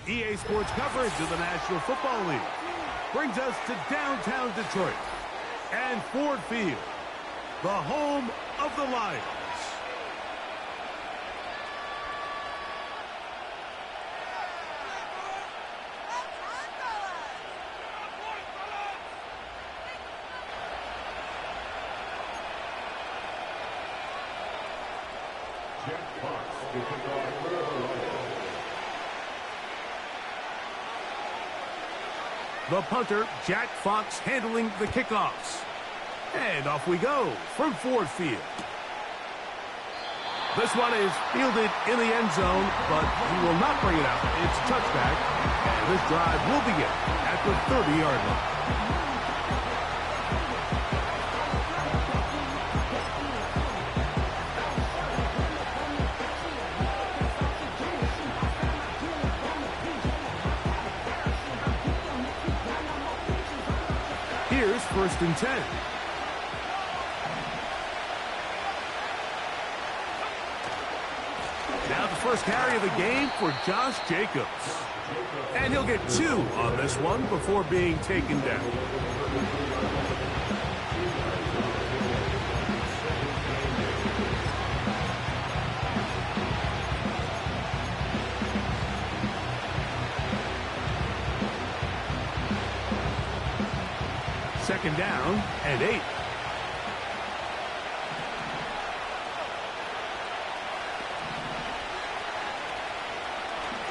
EA Sports coverage of the National Football League brings us to downtown Detroit and Ford Field, the home of the Lions. The punter, Jack Fox, handling the kickoffs. And off we go from Ford Field. This one is fielded in the end zone, but he will not bring it out. It's a touchback, and this drive will begin at the 30-yard line. Here's 1st and 10. Now the first carry of the game for Josh Jacobs. And he'll get 2 on this one before being taken down. Second down and 8.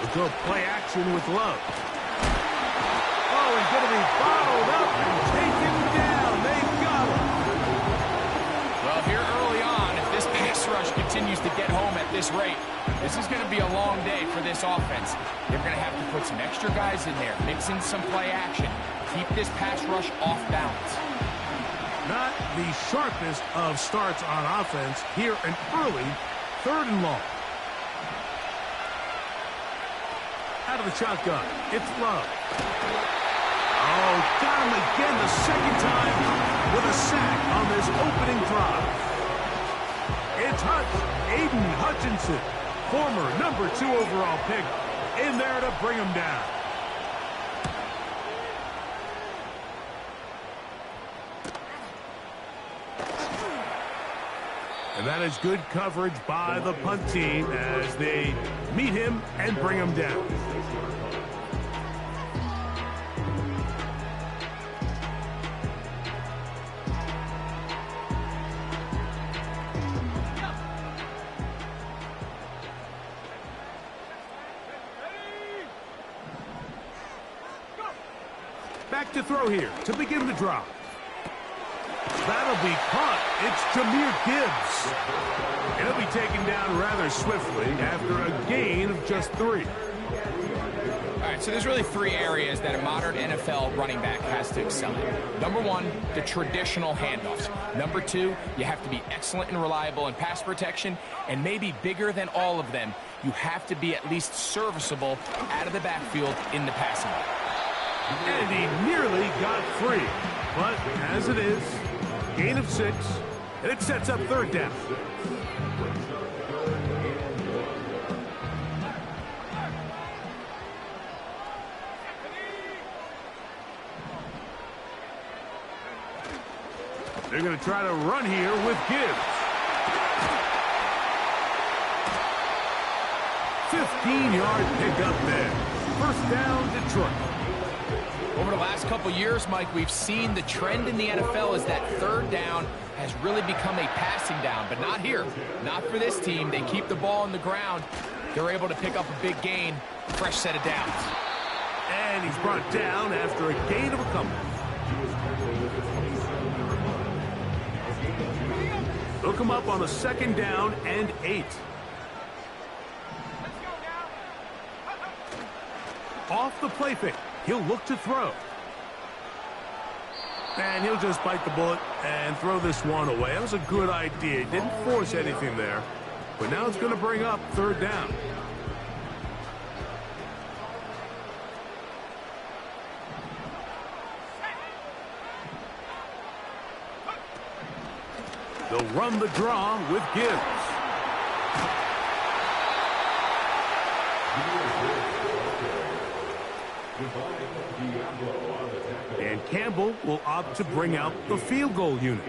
We'll go play action with Love. Oh, he's going to be bottled up and taken down. They've got him. Well, here early on, if this pass rush continues to get home at this rate, this is going to be a long day for this offense. They're going to have to put some extra guys in there, mix in some play action. Keep this pass rush off balance. Not the sharpest of starts on offense here, an early 3rd and long. Out of the shotgun, it's Love. Oh, got him again the second time with a sack on this opening drive. It's Aiden Hutchinson, former number 2 overall pick, in there to bring him down. And that is good coverage by the punt team as they meet him and bring him down. Back to throw here to begin the drive. That'll be caught. It's Jahmyr Gibbs. And he'll be taken down rather swiftly after a gain of just 3. All right, so there's really 3 areas that a modern NFL running back has to excel in. Number 1, the traditional handoffs. Number 2, you have to be excellent and reliable in pass protection. And maybe bigger than all of them, you have to be at least serviceable out of the backfield in the passing game. And he nearly got free. But as it is, gain of 6, and it sets up 3rd down. They're going to try to run here with Gibbs. 15-yard pickup there. 1st down, Detroit. Over the last couple years, Mike, we've seen the trend in the NFL is that 3rd down has really become a passing down, but not here. Not for this team. They keep the ball on the ground. They're able to pick up a big gain, fresh set of downs. And he's brought down after a gain of a couple. They'll come up on a 2nd down and 8. Off the play fake. He'll look to throw. And he'll just bite the bullet and throw this one away. That was a good idea. He didn't force anything there. But now it's going to bring up 3rd down. They'll run the draw with Gibbs. And Campbell will opt to bring out the field goal unit.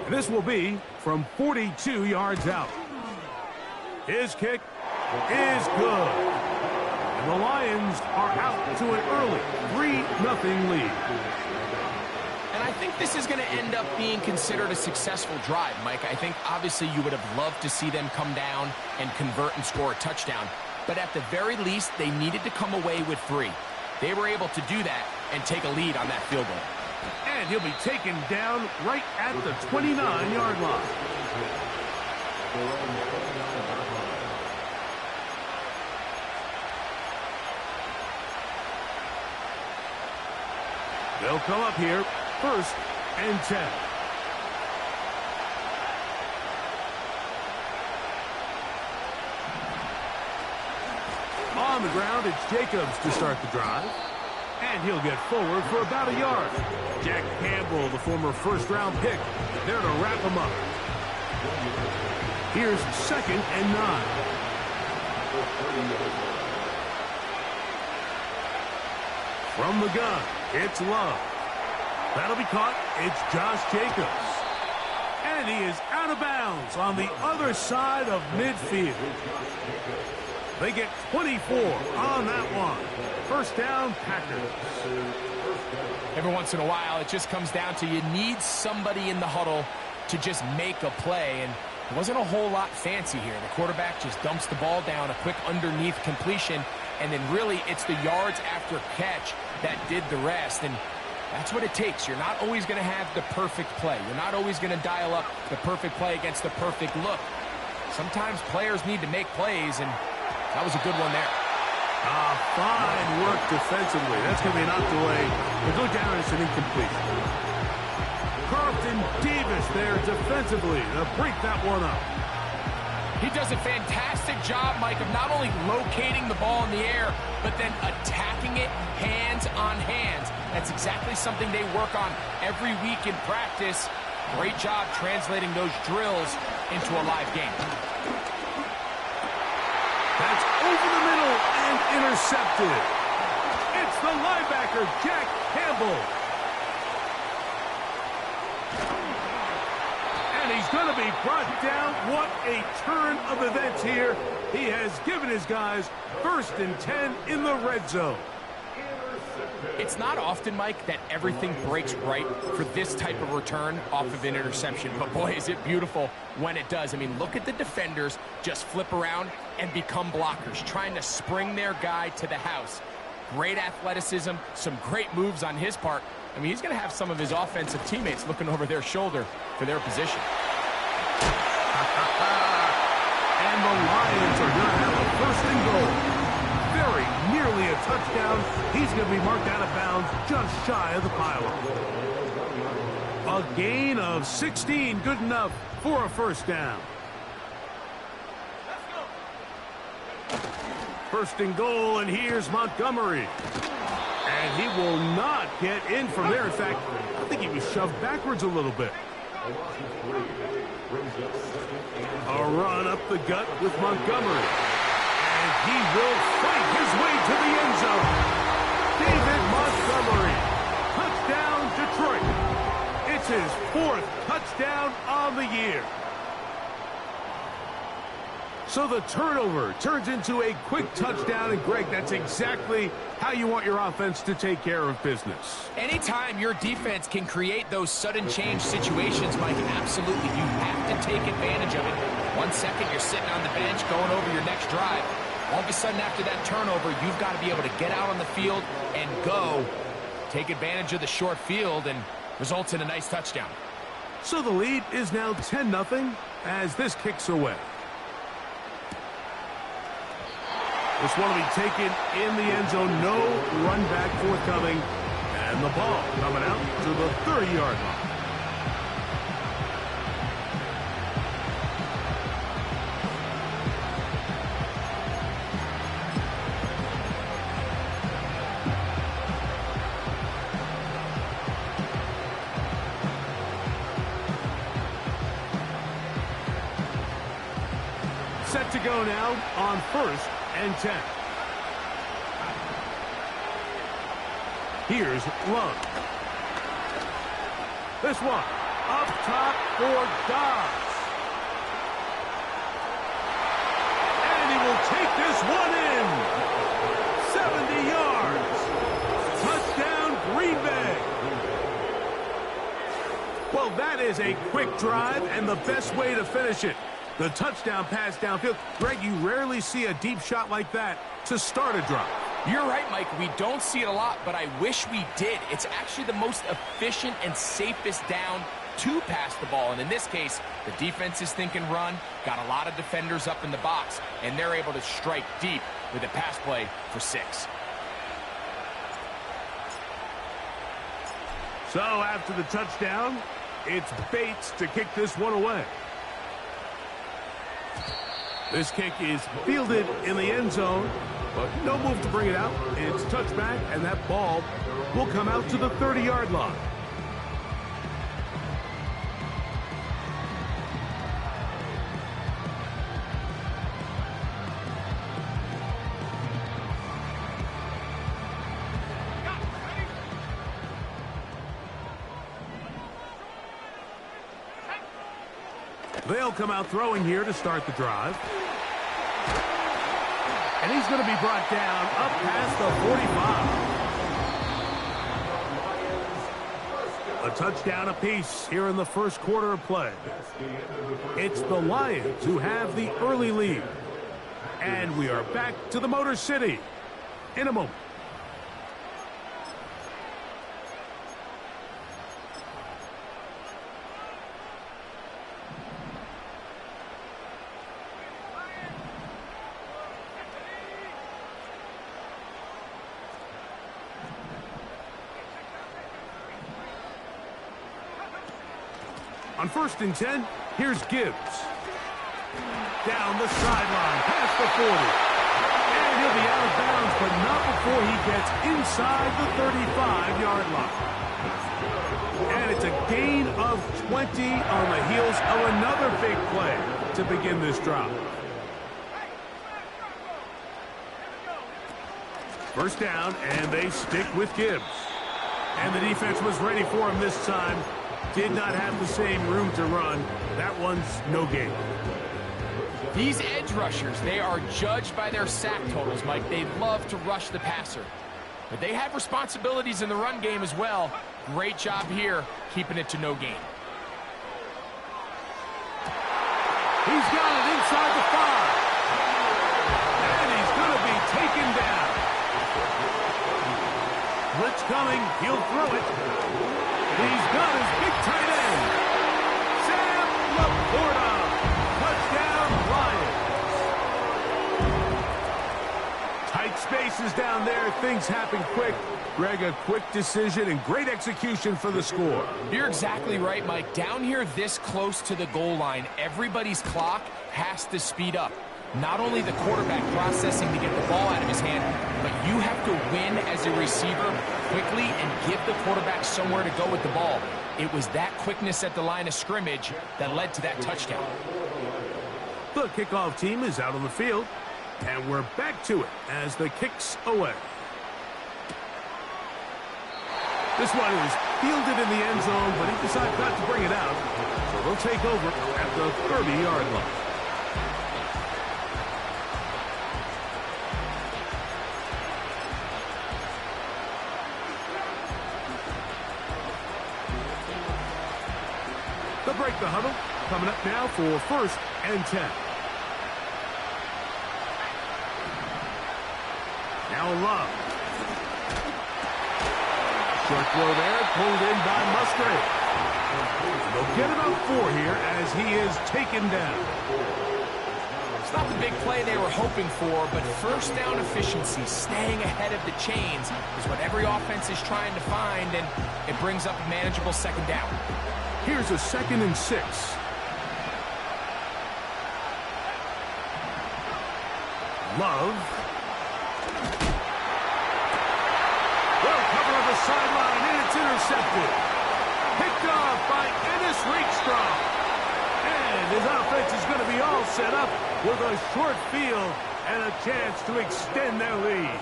And this will be from 42 yards out. His kick is good. And the Lions are out to an early 3-0 lead. And I think this is going to end up being considered a successful drive, Mike. I think obviously you would have loved to see them come down and convert and score a touchdown. But at the very least, they needed to come away with 3. They were able to do that and take a lead on that field goal. And he'll be taken down right at the 29-yard line. They'll come up here, 1st and 10. On the ground, it's Jacobs to start the drive. And he'll get forward for about a yard. Jack Campbell, the former first-round pick, there to wrap him up. Here's 2nd and 9. From the gun, it's Love. That'll be caught. It's Josh Jacobs. And he is out of bounds on the other side of midfield. They get 24 on that one. 1st down, Packers. Every once in a while, it just comes down to you need somebody in the huddle to just make a play. And it wasn't a whole lot fancy here. The quarterback just dumps the ball down, a quick underneath completion, and then really it's the yards after catch that did the rest. And that's what it takes. You're not always going to have the perfect play. You're not always going to dial up the perfect play against the perfect look. Sometimes players need to make plays, and that was a good one there. Fine work defensively. That's going to be knocked away. We'll go down as an incompletion. Carlton Davis there defensively to break that one up. He does a fantastic job, Mike, of not only locating the ball in the air, but then attacking it hands on hands. That's exactly something they work on every week in practice. Great job translating those drills into a live game. That's over the middle and intercepted. It's the linebacker, Jack Campbell. And he's going to be brought down. What a turn of events here. He has given his guys 1st and 10 in the red zone. It's not often, Mike, that everything breaks right for this type of return off of an interception. But, boy, is it beautiful when it does. I mean, look at the defenders just flip around and become blockers, trying to spring their guy to the house. Great athleticism, some great moves on his part. I mean, he's going to have some of his offensive teammates looking over their shoulder for their position. And the Lions are going to have a 1st and goal. Very nearly a touchdown. He's going to be marked out of bounds just shy of the pylon. A gain of 16, good enough for a 1st down. 1st and goal, and here's Montgomery. And he will not get in from there. In fact, I think he was shoved backwards a little bit. A run up the gut with Montgomery. And he will fight his way to the end zone. David Montgomery. Touchdown, Detroit. It's his 4th touchdown on the year. So the turnover turns into a quick touchdown. And, Greg, that's exactly how you want your offense to take care of business. Anytime your defense can create those sudden change situations, Mike, absolutely, you have to take advantage of it. 1 second, you're sitting on the bench going over your next drive. All of a sudden, after that turnover, you've got to be able to get out on the field and go. Take advantage of the short field and results in a nice touchdown. So the lead is now 10-0 as this kicks away. This one will be taken in the end zone. No run back forthcoming. And the ball coming out to the 30-yard line. Set to go now on 1st and 10. Here's Love. This one up top for Dobbs. And he will take this one in. 70 yards. Touchdown, Green Bay. Well, that is a quick drive and the best way to finish it. The touchdown pass downfield. Greg, you rarely see a deep shot like that to start a drive. You're right, Mike. We don't see it a lot, but I wish we did. It's actually the most efficient and safest down to pass the ball. And in this case, the defense is thinking run, got a lot of defenders up in the box, and they're able to strike deep with a pass play for 6. So after the touchdown, it's Bates to kick this one away. This kick is fielded in the end zone, but no move to bring it out. It's touchback, and that ball will come out to the 30-yard line. They'll come out throwing here to start the drive. And he's going to be brought down up past the 45. A touchdown apiece here in the first quarter of play. It's the Lions who have the early lead. And we are back to the Motor City in a moment. On 1st and 10, here's Gibbs. Down the sideline, past the 40. And he'll be out of bounds, but not before he gets inside the 35-yard line. And it's a gain of 20 on the heels of another big play to begin this drive. First down, and they stick with Gibbs. And the defense was ready for him this time. Did not have the same room to run. That one's no gain. These edge rushers, they are judged by their sack totals, Mike. They love to rush the passer. But they have responsibilities in the run game as well. Great job here, keeping it to no gain. He's got it inside the 5. And he's going to be taken down. Blitz coming. He'll throw it. He's got his big tight end. Sam Laporta. Touchdown, Lions. Tight spaces down there. Things happen quick. Greg, a quick decision and great execution for the score. You're exactly right, Mike. Down here this close to the goal line, everybody's clock has to speed up. Not only the quarterback processing to get the ball out of his hand, but you have to win as a receiver quickly and give the quarterback somewhere to go with the ball. It was that quickness at the line of scrimmage that led to that touchdown. The kickoff team is out on the field, and we're back to it as the kick's away. This one is fielded in the end zone, but he decides not to bring it out, so they'll take over at the 30-yard line. They'll break the huddle. Coming up now for 1st and 10. Now Love. Short throw there, pulled in by Musgrave. They'll get about 4 here as he is taken down. It's not the big play they were hoping for, but first down efficiency, staying ahead of the chains, is what every offense is trying to find, and it brings up a manageable 2nd down. Here's a 2nd and 6. Love. Well covered on the sideline, and it's intercepted. Picked off by Ennis Rakestraw. And his offense is going to be all set up with a short field and a chance to extend their lead.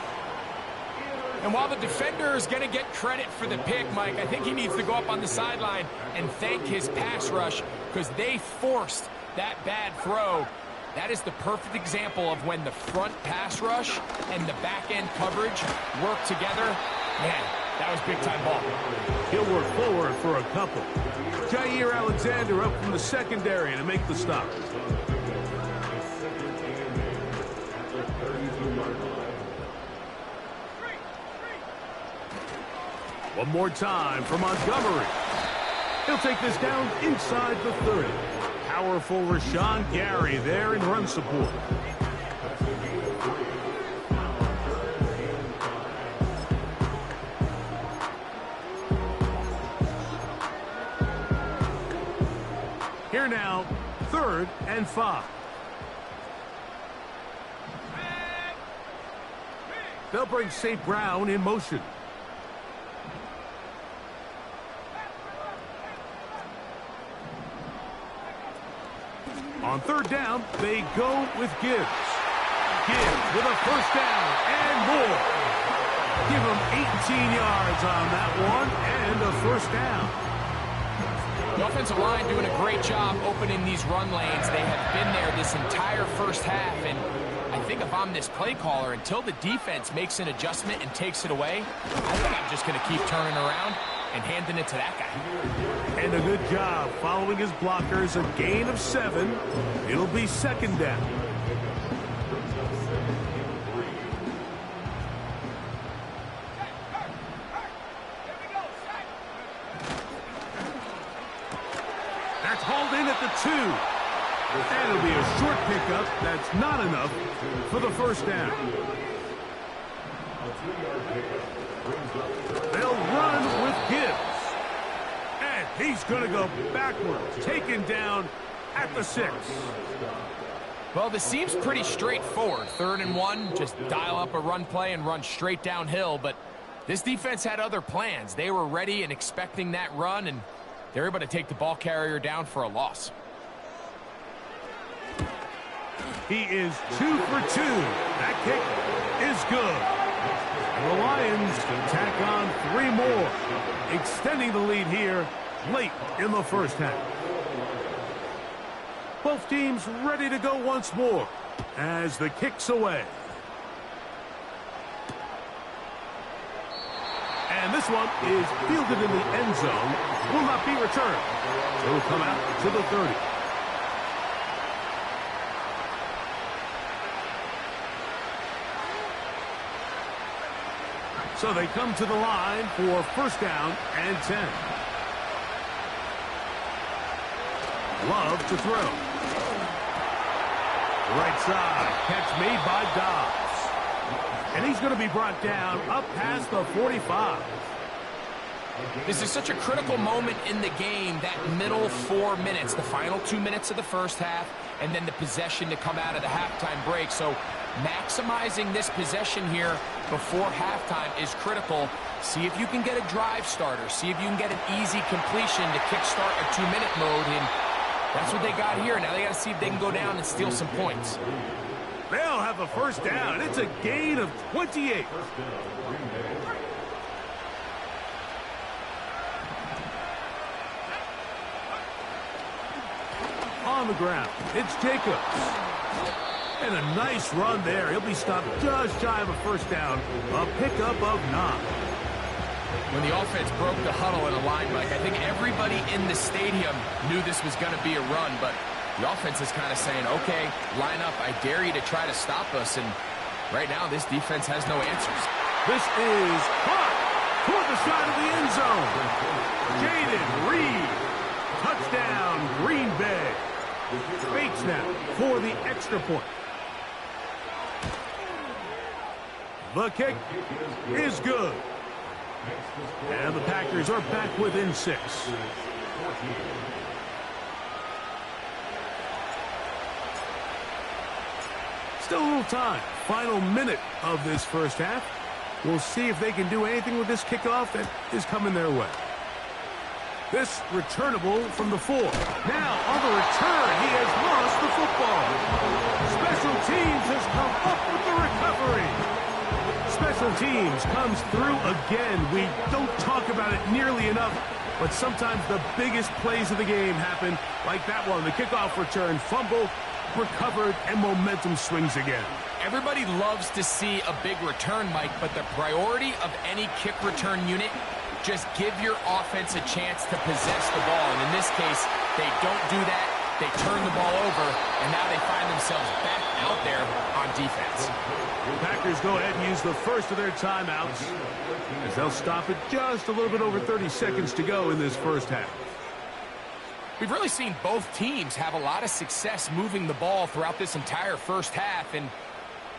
And while the defender is going to get credit for the pick, Mike, I think he needs to go up on the sideline and thank his pass rush because they forced that bad throw. That is the perfect example of when the front pass rush and the back-end coverage work together. Man, that was big-time ball. He'll work forward for a couple. Jair Alexander up from the secondary to make the stop. One more time for Montgomery. He'll take this down inside the 30. Powerful Rashawn Gary there in run support. Here now, 3rd and 5. They'll bring St. Brown in motion. On 3rd down, they go with Gibbs. Gibbs with a 1st down and more. Give him 18 yards on that one and a 1st down. The offensive line doing a great job opening these run lanes. They have been there this entire first half, and I think if I'm this play caller, until the defense makes an adjustment and takes it away, I think I'm just going to keep turning around and handing it to that guy. And a good job following his blockers. A gain of 7. It'll be 2nd down. That's hauled in at the 2. And it'll be a short pickup. That's not enough for the 1st down. They'll run with Gibbs. And he's going to go backwards. Taken down at the 6. Well, this seems pretty straightforward. 3rd and 1, just dial up a run play and run straight downhill. But this defense had other plans. They were ready and expecting that run, and they're able to take the ball carrier down for a loss. He is 2 for 2. That kick is good. The Lions can tack on 3 more, extending the lead here late in the first half. Both teams ready to go once more as the kick's away. And this one is fielded in the end zone. Will not be returned. So it'll come out to the 30. So they come to the line for 1st down and 10. Love to throw. Right side, catch made by Dobbs. And he's going to be brought down up past the 45. This is such a critical moment in the game, that middle 4 minutes, the final 2 minutes of the first half, and then the possession to come out of the halftime break. So maximizing this possession here before halftime is critical. See if you can get a drive starter. See if you can get an easy completion to kickstart a 2-minute mode, and that's what they got here. Now they got to see if they can go down and steal some points. They'll have a 1st down. It's a gain of 28. On the ground, it's Jacobs. And a nice run there. He'll be stopped just shy of a 1st down. A pickup of 9. When the offense broke the huddle in a line, Mike, I think everybody in the stadium knew this was going to be a run, but the offense is kind of saying, okay, line up. I dare you to try to stop us. And right now, this defense has no answers. This is caught toward the side of the end zone. Jaden Reed. Touchdown, Green Bay. Bates now for the extra point. The kick is good. And the Packers are back within 6. Still a little time. Final minute of this first half. We'll see if they can do anything with this kickoff that is coming their way. This returnable from the 4. Now on the return, he has lost the football. Special teams has come up with the recovery. Special teams comes through again. We don't talk about it nearly enough, but sometimes the biggest plays of the game happen like that one. The kickoff return, fumble, recovered, and momentum swings again. Everybody loves to see a big return, Mike, but the priority of any kick return unit, just give your offense a chance to possess the ball. And in this case, they don't do that. They turn the ball over, and now they find themselves back out there on defense. The Packers go ahead and use the first of their timeouts as they'll stop it just a little bit over 30 seconds to go in this first half. We've really seen both teams have a lot of success moving the ball throughout this entire first half, and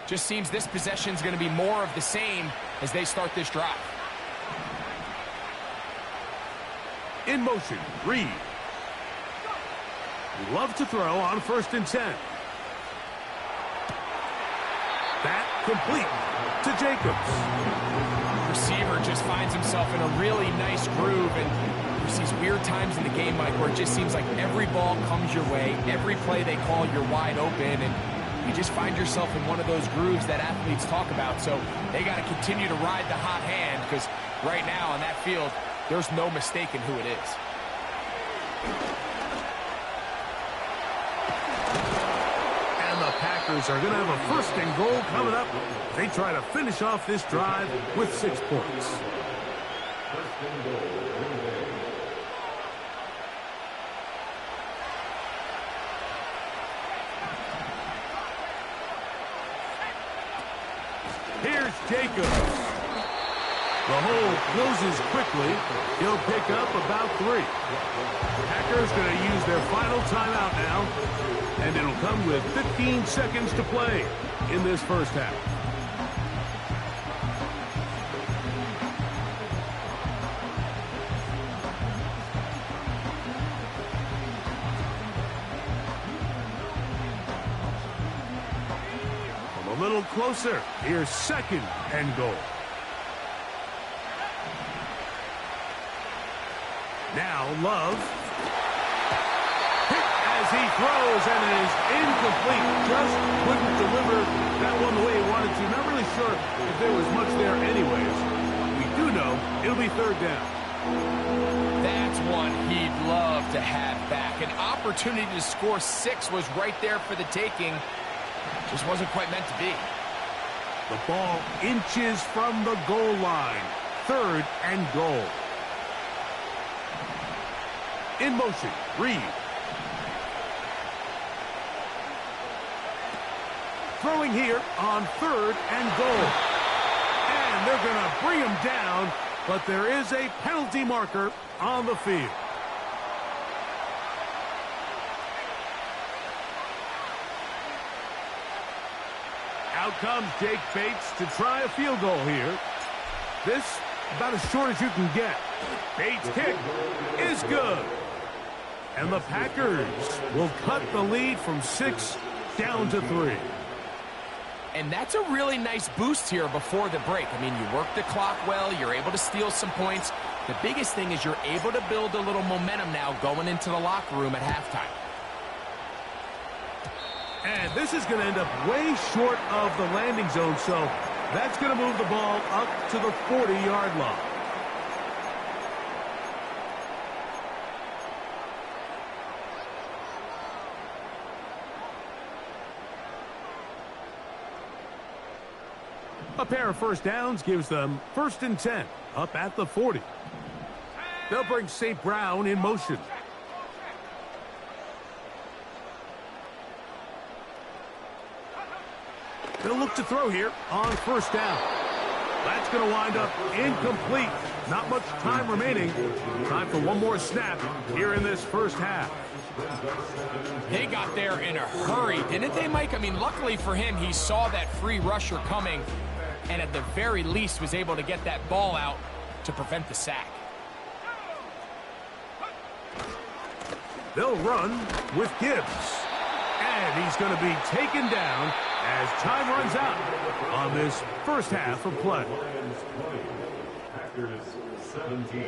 just seems this possession is going to be more of the same as they start this drive. In motion, Reed. Love to throw on 1st and 10. That complete to Jacobs. Receiver just finds himself in a really nice groove, and there's these weird times in the game, Mike, where it just seems like every ball comes your way, every play they call, you're wide open, and you just find yourself in one of those grooves that athletes talk about. So they got to continue to ride the hot hand, because right now on that field, there's no mistaking who it is. Packers are going to have a 1st and goal coming up. They try to finish off this drive with 6 points. Here's Jacobs. The hole closes quickly. He'll pick up about 3. Packers going to use their final timeout now. And it'll come with 15 seconds to play in this first half. Come a little closer. Here's 2nd and goal. Now Love. As he throws, and it is incomplete. Just couldn't deliver that one the way he wanted to. Not really sure if there was much there anyways. We do know it'll be 3rd down. That's one he'd love to have back. An opportunity to score 6 was right there for the taking. Just wasn't quite meant to be. The ball inches from the goal line. 3rd and goal. In motion, Reed. Throwing here on 3rd and goal. And they're going to bring him down, but there is a penalty marker on the field. Out comes Jake Bates to try a field goal here. This about as short as you can get. Bates' kick is good. And the Packers will cut the lead from 6 down to 3. And that's a really nice boost here before the break. I mean, you work the clock well, you're able to steal some points. The biggest thing is you're able to build a little momentum now going into the locker room at halftime. And this is going to end up way short of the landing zone, so that's going to move the ball up to the 40-yard line. A pair of 1st downs gives them 1st and 10 up at the 40. They'll bring St. Brown in motion. They'll look to throw here on 1st down. That's going to wind up incomplete. Not much time remaining. Time for one more snap here in this first half. They got there in a hurry, didn't they, Mike? I mean, luckily for him, he saw that free rusher coming, and at the very least was able to get that ball out to prevent the sack. They'll run with Gibbs. And he's going to be taken down as time runs out on this first half of play. Packers 17.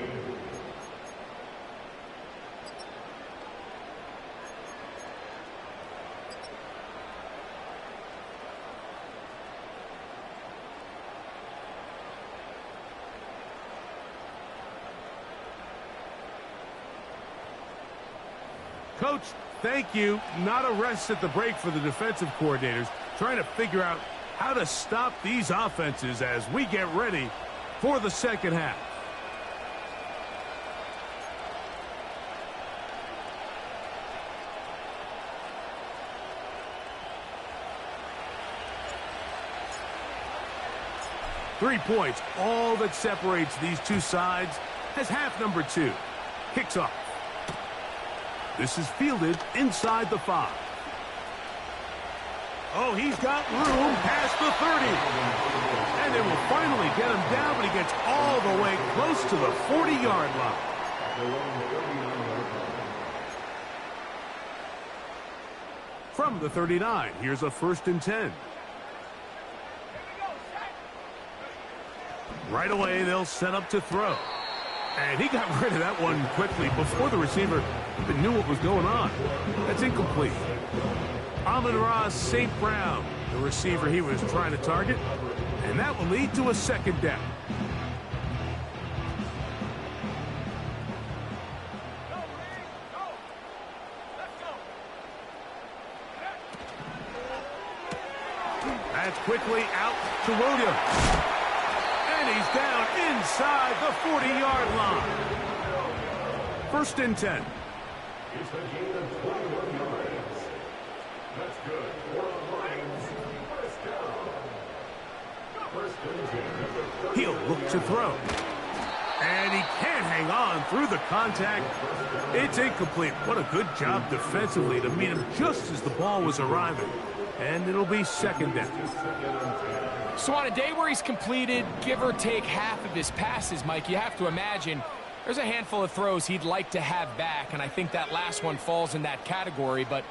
Coach, thank you. Not a rest at the break for the defensive coordinators, trying to figure out how to stop these offenses as we get ready for the second half. Three points, all that separates these two sides, as half number 2 kicks off. This is fielded inside the 5. Oh, he's got room past the 30. And they will finally get him down, but he gets all the way close to the 40-yard line. From the 39, here's a 1st and 10. Right away, they'll set up to throw. And he got rid of that one quickly before the receiver even knew what was going on. That's incomplete. Amon-Ra St. Brown, the receiver he was trying to target. And that will lead to a 2nd down. That's quickly out to Williams. And he's down inside the 40-yard line. 1st and 10. It's a gain of 21 yards. That's good. For the Lions, 1st down. 1st and 10. He'll look to throw. And he can't hang on through the contact. It's incomplete. What a good job defensively to meet him just as the ball was arriving. And it'll be 2nd down. So on a day where he's completed, give or take half of his passes, Mike, you have to imagine there's a handful of throws he'd like to have back, and I think that last one falls in that category. But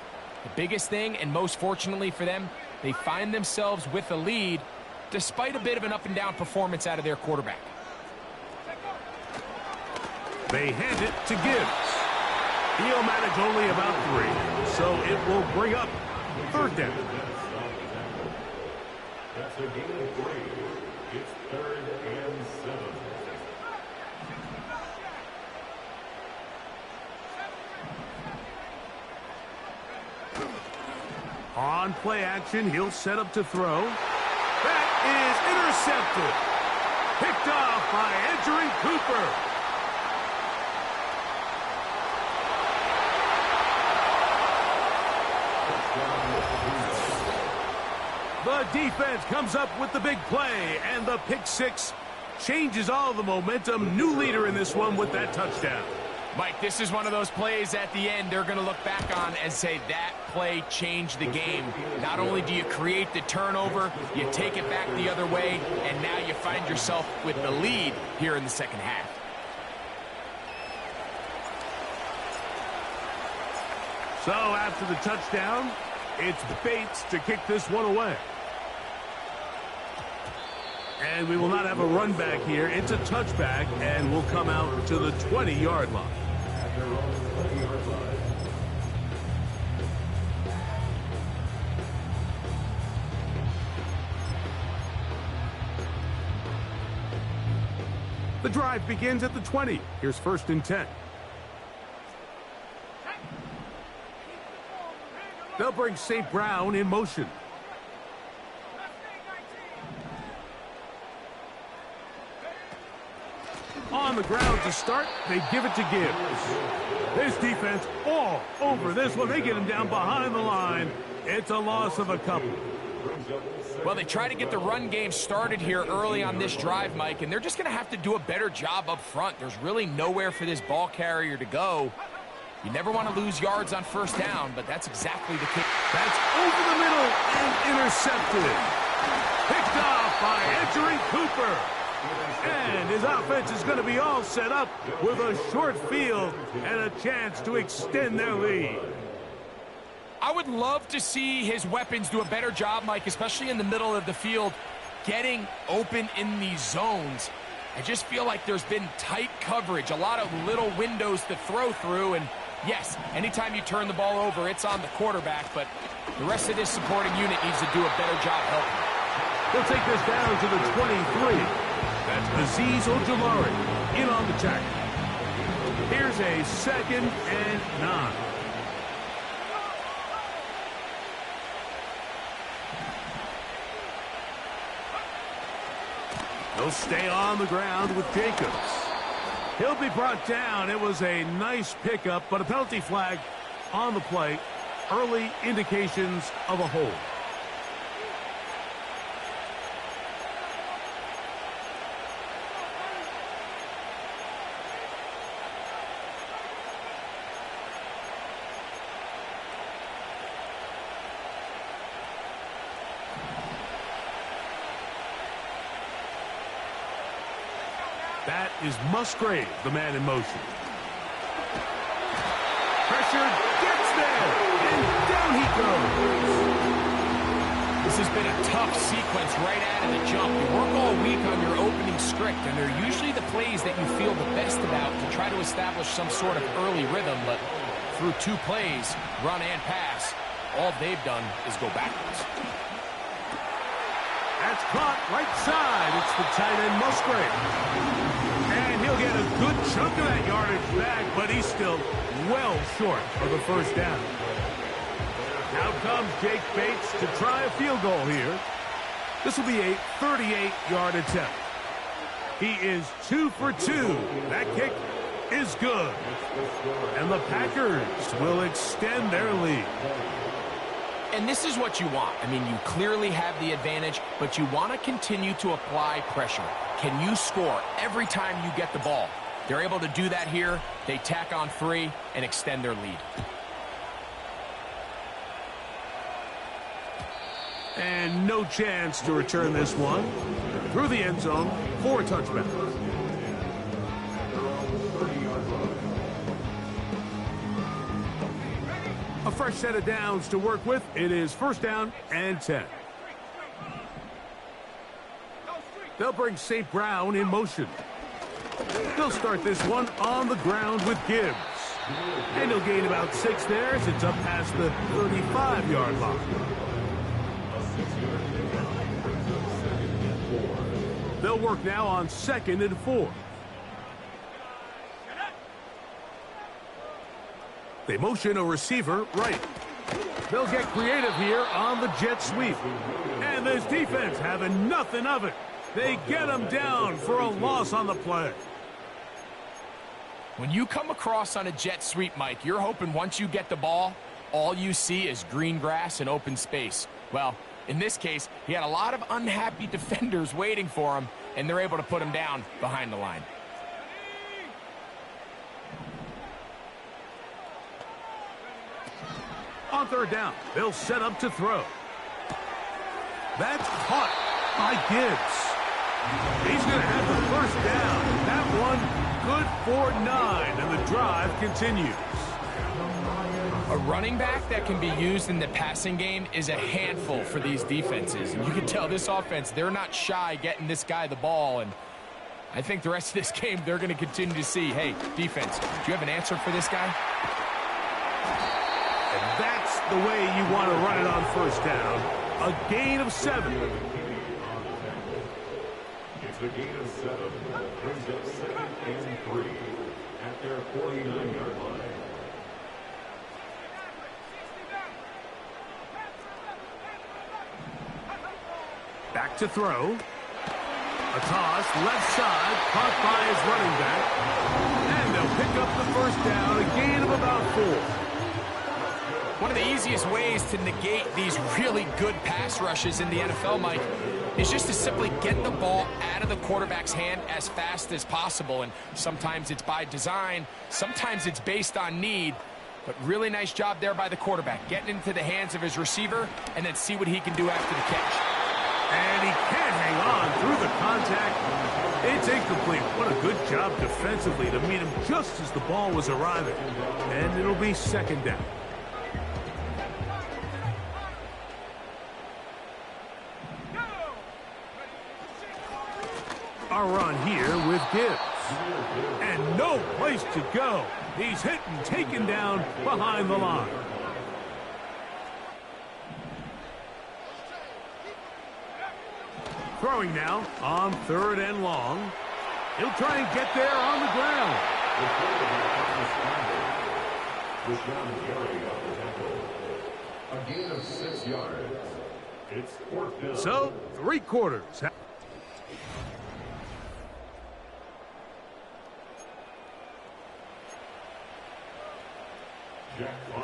the biggest thing, and most fortunately for them, they find themselves with a lead despite a bit of an up-and-down performance out of their quarterback. They hand it to Gibbs. He'll manage only about 3, so it will bring up 3rd down. That's a gain of 3. It's 3rd and 7. On play action, he'll set up to throw. That is intercepted. Picked off by Edgerrin Cooper. The defense comes up with the big play, and the pick 6 changes all the momentum. New leader in this one with that touchdown. Mike, this is one of those plays at the end they're going to look back on and say that play changed the game. Not only do you create the turnover, you take it back the other way, and now you find yourself with the lead here in the second half. So after the touchdown, it's Bates to kick this one away. And we will not have a run back here. It's a touchback, and we'll come out to the 20-yard line. The drive begins at the 20. Here's 1st and 10. They'll bring St. Brown in motion. On the ground to start, they give it to Gibbs. This defense all over this one. They get him down behind the line. It's a loss of a couple. Well, they try to get the run game started here early on this drive, Mike, and they're just going to have to do a better job up front. There's really nowhere for this ball carrier to go. You never want to lose yards on 1st down, but that's exactly the kick. That's over the middle and intercepted. Picked off by Edgerrin Cooper. And his offense is going to be all set up with a short field and a chance to extend their lead. I would love to see his weapons do a better job, Mike, especially in the middle of the field, getting open in these zones. I just feel like there's been tight coverage, a lot of little windows to throw through, and yes, anytime you turn the ball over, it's on the quarterback, but the rest of this supporting unit needs to do a better job helping. They'll take this down to the 23. That's Azeez Ojulari in on the tackle. Here's a 2nd and 9. He'll stay on the ground with Jacobs. He'll be brought down. It was a nice pickup, but a penalty flag on the play. Early indications of a hold. That is Musgrave, the man in motion. Pressured, gets there, and down he goes. This has been a tough sequence right out of the jump. You work all week on your opening script, and they're usually the plays that you feel the best about to try to establish some sort of early rhythm, but through 2 plays, run and pass, all they've done is go backwards. That's caught right side. It's the tight end Musgrave. And he'll get a good chunk of that yardage back, but he's still well short of the first down. Now comes Jake Bates to try a field goal here. This will be a 38-yard attempt. He is 2 for 2. That kick is good. And the Packers will extend their lead. And this is what you want. I mean, you clearly have the advantage, but you want to continue to apply pressure. Can you score every time you get the ball? They're able to do that here. They tack on 3 and extend their lead. And no chance to return this one. Through the end zone for a touchback. A fresh set of downs to work with. It is first down and 10. They'll bring St. Brown in motion. They'll start this one on the ground with Gibbs. And he'll gain about 6 there as it's up past the 35-yard line. They'll work now on 2nd and 4. They motion a receiver right. They'll get creative here on the jet sweep. And this defense having nothing of it. They get him down for a loss on the play. When you come across on a jet sweep, Mike, you're hoping once you get the ball, all you see is green grass and open space. Well, in this case, he had a lot of unhappy defenders waiting for him, and they're able to put him down behind the line. On 3rd down, they'll set up to throw. That's caught by Gibbs. He's going to have the first down. That one good for 9, and the drive continues. A running back that can be used in the passing game is a handful for these defenses. And you can tell this offense, they're not shy getting this guy the ball. And I think the rest of this game, they're going to continue to see, hey, defense, do you have an answer for this guy? And that's the way you want to run it on first down. A gain of 7. It's a gain of 7. Brings up 2nd and 3 at their 49-yard line. Back to throw. A toss, left side, caught by his running back. And they'll pick up the first down, a gain of about 4. One of the easiest ways to negate these really good pass rushes in the NFL, Mike, is just to simply get the ball out of the quarterback's hand as fast as possible. And sometimes it's by design, sometimes it's based on need. But really nice job there by the quarterback, getting into the hands of his receiver and then see what he can do after the catch. And he can't hang on through the contact. It's incomplete. What a good job defensively to meet him just as the ball was arriving. And it'll be 2nd down. A run here with Gibbs. And no place to go. He's hit and taken down behind the line. Throwing now on 3rd and long. He'll try and get there on the ground. A gain of 6 yards. It's 4th down. So, 3 quarters.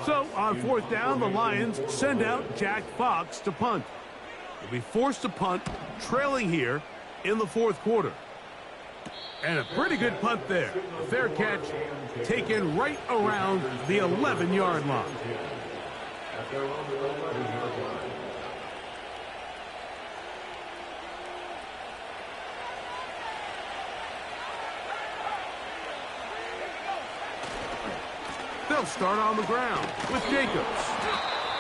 So, on fourth down, the Lions send out Jack Fox to punt. He'll be forced to punt, trailing here in the fourth quarter. And a pretty good punt there. A fair catch taken right around the 11-yard line. They'll start on the ground with Jacobs.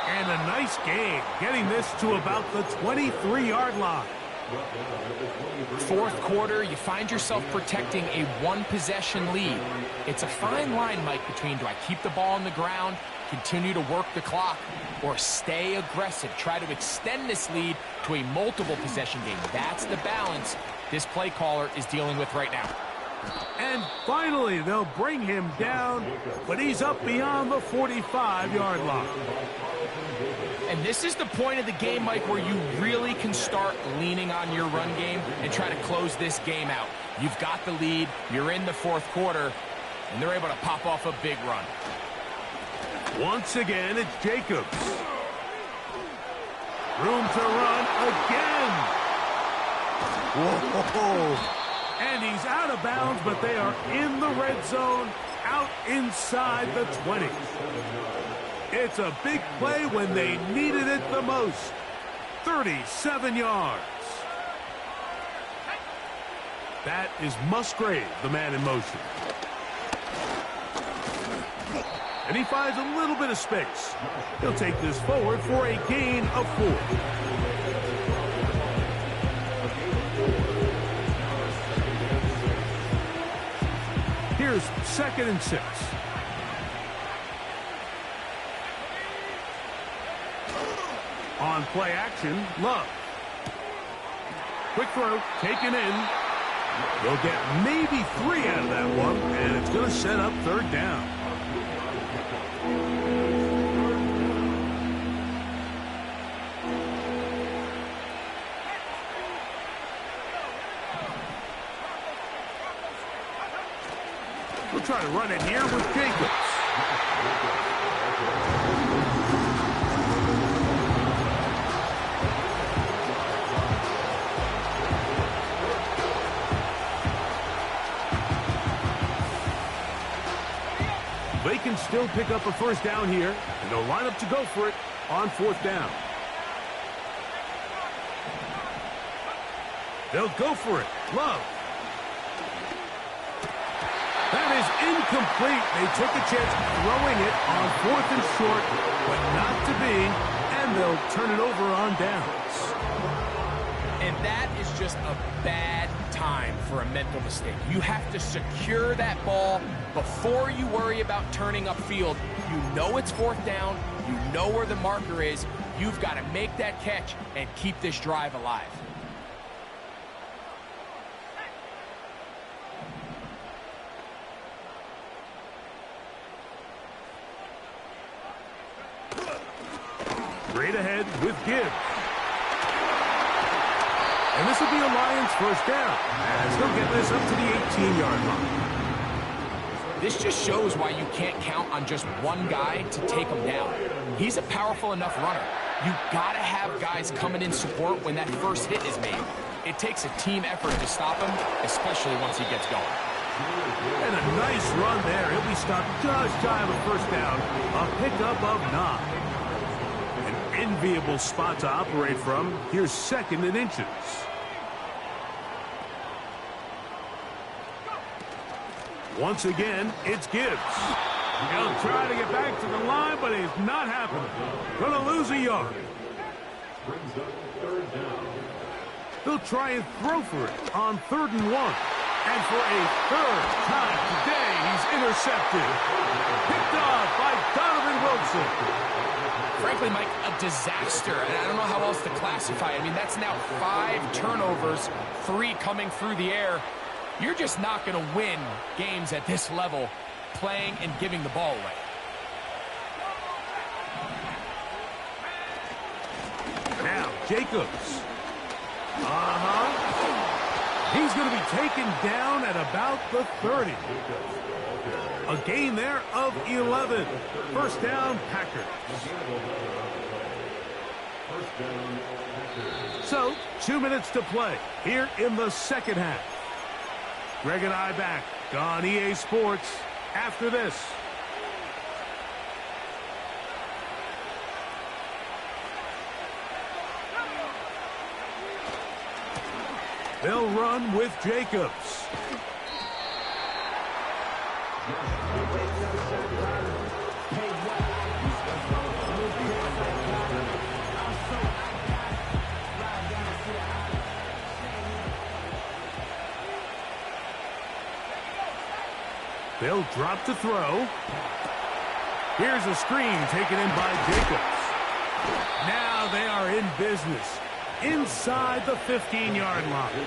And a nice game, getting this to about the 23-yard line. Fourth quarter, you find yourself protecting a one-possession lead. It's a fine line, Mike, between do I keep the ball on the ground, continue to work the clock, or stay aggressive, try to extend this lead to a multiple-possession game. That's the balance this play caller is dealing with right now. And finally, they'll bring him down, but he's up beyond the 45-yard line. And this is the point of the game, Mike, where you really can start leaning on your run game and try to close this game out. You've got the lead, you're in the fourth quarter, and they're able to pop off a big run. Once again, it's Jacobs. Room to run again. Whoa. And he's out of bounds, but they are in the red zone, out inside the 20. It's a big play when they needed it the most. 37 yards. That is Musgrave, the man in motion. And he finds a little bit of space. He'll take this forward for a gain of 4. Here's 2nd and 6. On play action, Love. Quick throw, taken in. They'll get maybe 3 out of that one, and it's going to set up 3rd down. We'll try to run it here with Jacobs. They can still pick up a 1st down here, and they'll line up to go for it on 4th down. They'll go for it. Love. That is incomplete. They took a chance throwing it on 4th and short, but not to be, and they'll turn it over on downs. And that is just a bad time for a mental mistake. You have to secure that ball before you worry about turning upfield. You know it's 4th down. You know where the marker is. You've got to make that catch and keep this drive alive. Straight ahead with Gibbs. And this will be a Lions 1st down, as he'll get this up to the 18-yard line. This just shows why you can't count on just one guy to take him down. He's a powerful enough runner. You've got to have guys coming in support when that first hit is made. It takes a team effort to stop him, especially once he gets going. And a nice run there. He'll be stopped just shy of a 1st down. A pickup of 9. Enviable spot to operate from. Here's 2nd and inches. Once again, it's Gibbs. He'll try to get back to the line, but it's not happening. Gonna lose a yard. They'll try and throw for it on 3rd and 1. And for a 3rd time today, he's intercepted. Picked off by Donovan Wilson. Frankly, Mike, a disaster, and I don't know how else to classify it. I mean, that's now 5 turnovers, 3 coming through the air. You're just not going to win games at this level playing and giving the ball away. Now, Jacobs. He's going to be taken down at about the 30. A gain there of 11. First down, Packers. So, 2 minutes to play here in the second half. Greg and I back on EA Sports after this. They'll run with Jacobs. They'll drop to throw. Here's a screen taken in by Jacobs. Now they are in business inside the 15-yard line.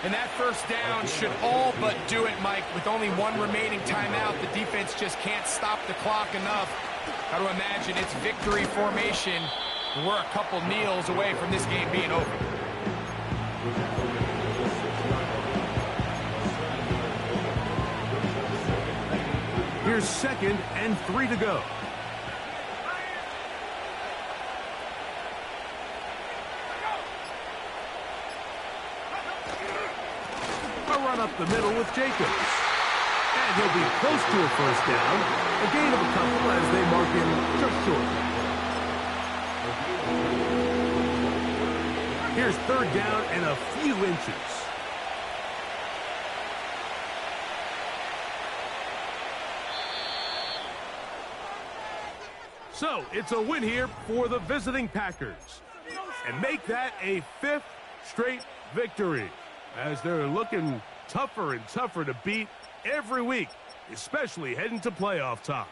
And that first down should all but do it, Mike. With only one remaining timeout, the defense just can't stop the clock enough. Got to imagine it's victory formation. We're a couple kneels away from this game being over. Here's 2nd and 3 to go. A run up the middle with Jacobs. And he'll be close to a first down. A gain of a couple as they mark him just short. Here's 3rd down and a few inches. So, it's a win here for the visiting Packers. And make that a 5th straight victory, as they're looking tougher and tougher to beat every week, especially heading to playoff time.